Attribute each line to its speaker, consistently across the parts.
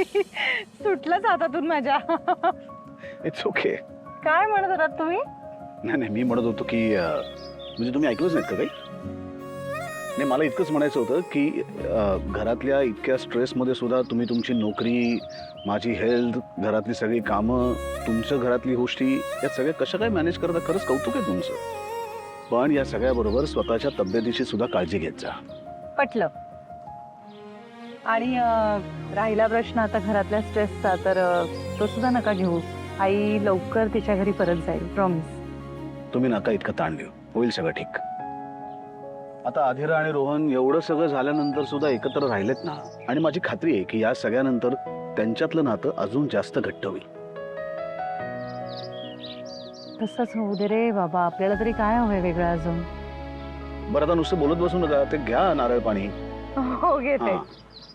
Speaker 1: सुटलंच हातातून माझ्या.
Speaker 2: It's okay.
Speaker 1: काय म्हणत होतात तुम्ही?
Speaker 2: नाही नाही, मी म्हणत होतो की म्हणजे तुम्ही ऐकलंच नाहीत का काही? नाही, मला इतकंच म्हणायचं होतं की घरातल्या इतक्या स्ट्रेसमध्ये सुद्धा तुम्ही तुमची नोकरी, माझी हेल्थ, घरातली सगळी कामं, तुमच्या घरातली गोष्टी या सगळ्या कशा काय मॅनेज करता. खरंच कौतुक आहे तुमचं. पण या सगळ्याबरोबर स्वतःच्या तब्येतीची सुद्धा काळजी घेत जा.
Speaker 1: पटलं. आणि राहिला प्रश्न आता घरातल्या स्ट्रेसचा, तर तो सुद्धा नका घेऊ. आई लवकर तिच्या घरी परत जाईल, प्रॉमिस.
Speaker 2: तुम्ही नका इतकं ताण देऊ, होईल सगळं ठीक. आता आधिरा आणि रोहन एवढं सगळं झाल्यानंतर सुद्धा एकत्र राहिलेत ना, आणि माझी खात्री आहे की या सगळ्यानंतर त्यांच्यातलं नातं अजून जास्त घट्ट होईल.
Speaker 1: तसंच होऊ दे रे बाबा, आपल्याला तरी काय हवंय वेगळं अजून.
Speaker 2: बरं, आता नुसतं बोलत बसू नका, ते घ्या नारळ पाणी.
Speaker 1: हो घेते.
Speaker 2: हां.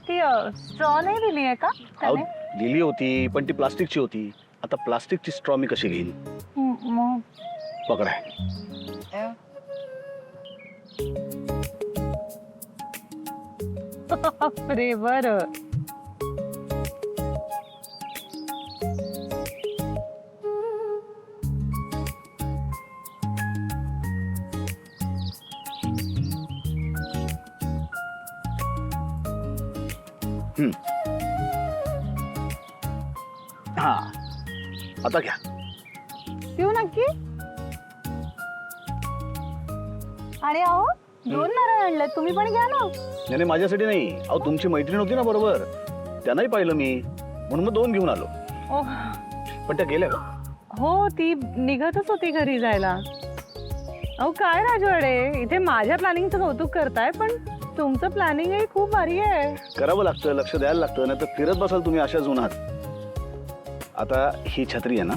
Speaker 1: ती स्ट्रॉ नाही दिली आहे का
Speaker 2: अहो,
Speaker 1: त्याने?
Speaker 2: दिली होती पण ती प्लास्टिकची होती. आता प्लास्टिकची स्ट्रॉ मी कशी घेईन?
Speaker 1: मग
Speaker 2: पकडा.
Speaker 1: अरे बरं.
Speaker 2: हा, आता घ्या.
Speaker 1: पिऊ नक्की. आणि अहो, 2 नारळ आणले, तुम्ही पण घ्या ना.
Speaker 2: नाही नाही, माझ्यासाठी नाही. अहो, तुमची मैत्रीण होती ना बरोबर, त्यांनाही पाहिलं मी, म्हणून मग 2 घेऊन आलो.
Speaker 1: ओह,
Speaker 2: पण त्या गेल्या का?
Speaker 1: हो ती निघतच होती घरी जायला. अहो काय राजवाडे, इथे माझ्या प्लॅनिंगचं कौतुक करताय, पण तुमचं प्लॅनिंगही खूप भारी आहे.
Speaker 2: करावं लागतं, लक्ष द्यायला लागतं, नाही तर फिरत बसाल तुम्ही अशाच उन्हात. आता ही छत्री आहे ना,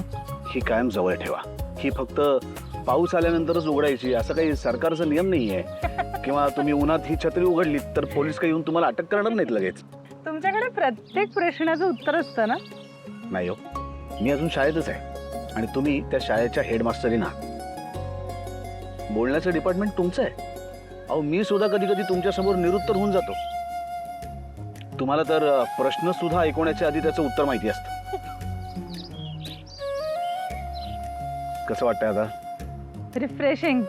Speaker 2: ही कायम जवळ ठेवा. ही फक्त पाऊस आल्यानंतरच उघडायची, असं काही सरकारचा नियम नाहीये. किंवा तुम्ही उन्हात ही छत्री उघडली तर पोलीस काही येऊन तुम्हाला अटक करणार नाहीत लगेच.
Speaker 1: तुमच्याकडे प्रत्येक प्रश्नाचं उत्तर असतं ना.
Speaker 2: नाही हो, मी अजून शाळेतच आहे आणि तुम्ही त्या शाळेच्या हेडमास्टरीना. बोलण्याचं डिपार्टमेंट तुमचं आहे. अहो, मी सुद्धा कधी कधी तुमच्या समोर निरुत्तर होऊन जातो. तुम्हाला तर प्रश्न सुद्धा ऐकवण्याच्या आधी त्याचं उत्तर माहिती असतं. कसं वाटतंय आता?
Speaker 1: रिफ्रेशिंग.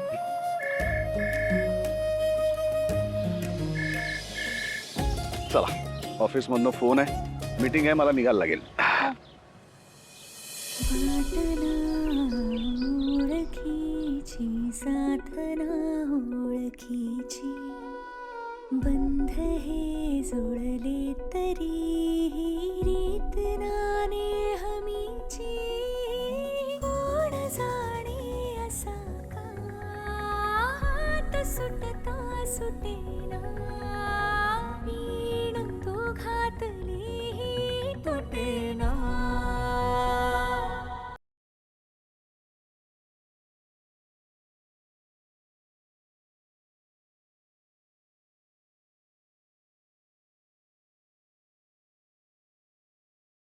Speaker 2: चला, ऑफिस मधनं फोन आहे, मीटिंग आहे, मला निघायला लागेल.
Speaker 3: साधना ओळखीची बंध हे जोडले तरी रीत नाने हमीची कोण जाणे असा का हात सुटता सुटेना